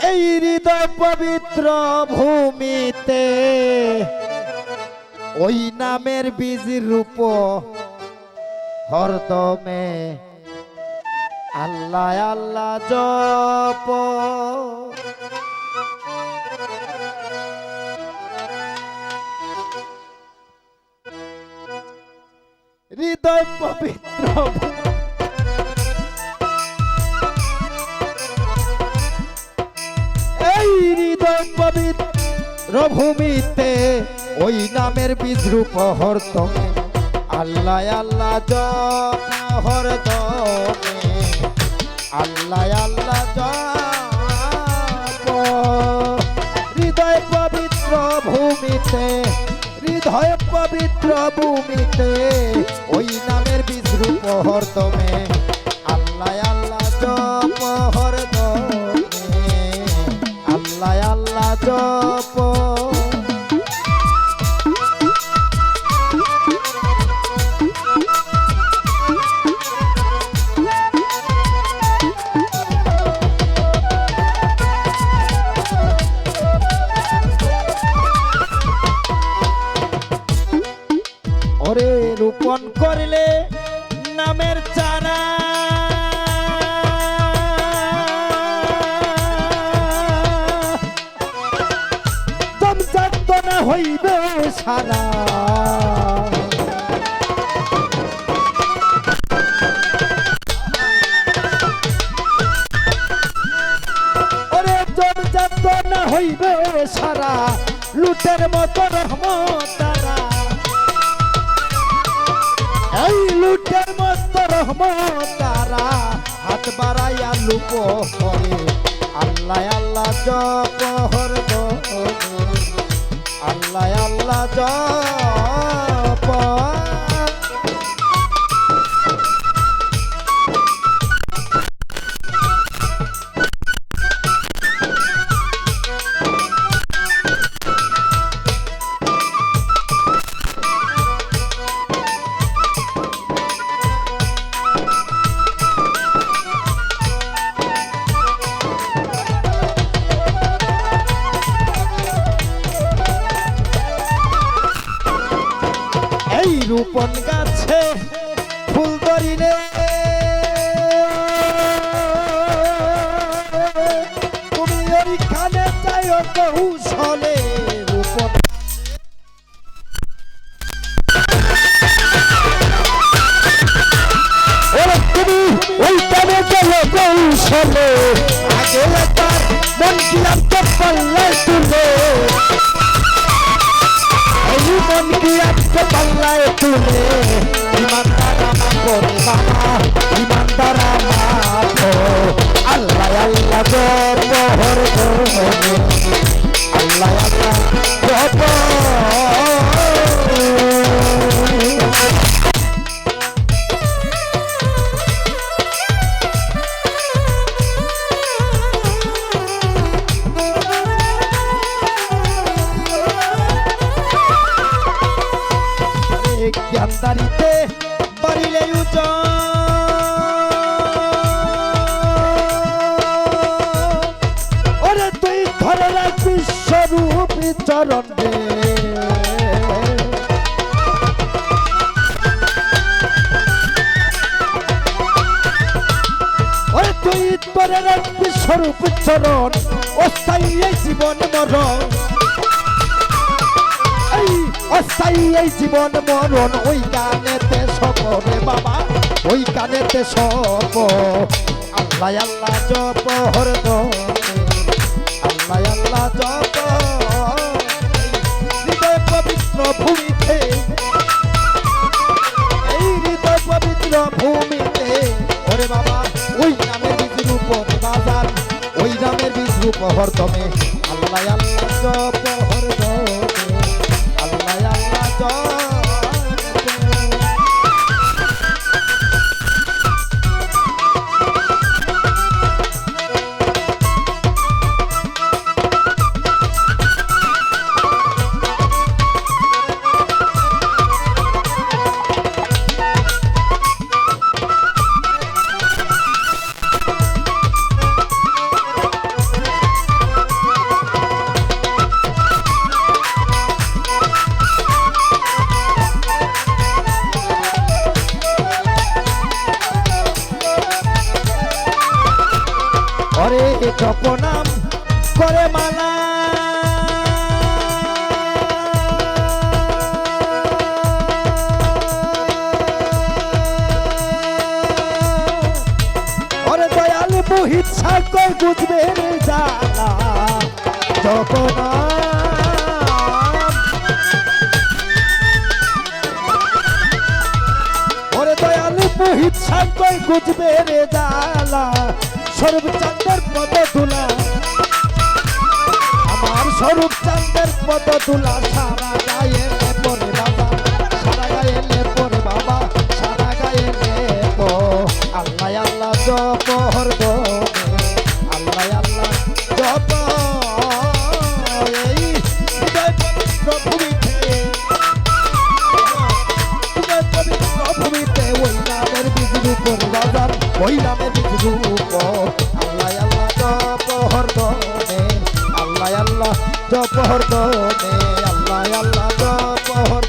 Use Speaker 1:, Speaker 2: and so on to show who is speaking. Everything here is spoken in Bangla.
Speaker 1: এই হৃদয় পবিত্র ভূমিতে ওই নামের বীজ রূপ হরদমে আল্লাহ আল্লাহ জপ। হৃদয় পবিত্র এই হৃদয় পবিত্র ভূমিতে ওই নামের বীজ রূপ হরদমে আল্লাহ আল্লাহ জপ হরদমে আল্লাহ আল্লাহ জপ। হৃদয় পবিত্র ভূমিতে হৃদয় পবিত্র ভূমিতে ওই নামের বীজ রূপ হরদমে আল্লাহ আল্লাহ জপ হরদমে আল্লাহ আল্লাহ জপ। ওরে রোপণ করলে নামের চারা যন্ত্রণা হইবে সারা। ওরে যন্ত্রণা হইবে সারা লুটের মতো রহমত তারা এই লুটের মত রহমত তারা হাত বাড়াইয়া লুপ করে আল্লাহ আল্লাহ জপ হরদমে আল্লাহ আল্লাহ জপ। রূপন গাছে ফুল ধরিলে তুমি ওইখানে যাইও কৌশলে রূপন তুমি ওইখানে গেলে কৌশলে আগে একবার মন কিলাম তো পাল্লায় তুলে মন কি আজকে পাল্লায় তুলে ইমানদার আমার করে বাবা ইমানদার আমার আল্লাহ আল্লাহ জপ হরদমে আল্লাহ আল্লাহ জপ। জ্ঞানদারিতে বাড়িলে ওরে তুই ধরে রাখবি স্বরূপ চরণ রে ওরে তুই ধরে রাখবি স্বরূপ চরণ অস্থায়ী জীবন মরণ অস্থায়ী এই জীবন মরণ ওই গানেতে সপরে বাবা ওই গানেতে সপ আল্লাহ আল্লাহ জপ হরদমে আল্লাহ আল্লাহ জপ। হৃদয় পবিত্র ভূমিতে এই হৃদয় পবিত্র ভূমিতে ওরে বাবা ওই নামের বীজ রূপ বাজার ওই নামের বীজ রূপ হরদমে আল্লাহ আল্লাহ জপ হরদমে আল্লাহ আল্লাহ জপ। জপনাম করে মালা ওরে দয়াল মোহিত সাগর বুঝবে রে জ্বালা জপনাম ওরে দয়াল মোহিত সাগর বুঝবে রে জ্বালা স্বরূপ চাঁদের পদ তুলা আমার স্বরূপ চাঁদের পদ তুলা সারা গায়ে পরে বাবা সারা গায়ে পরে বাবা সারা গায়ে পো আল্লাহ আল্লাহ জপ হরদমে আল্লাহ আল্লাহ জপ এই হৃদয় পবিত্র ভূমিতে হৃদয় পবিত্র ভূমিতে ওই নামের বীজ রূপর বাজার ওই নামের বীজ রূপ আল্লাহ আল্লাহ জপ হরদমে আল্লাহ আল্লাহ জপ হরদমে আল্লাহ আল্লাহ জপ হরদমে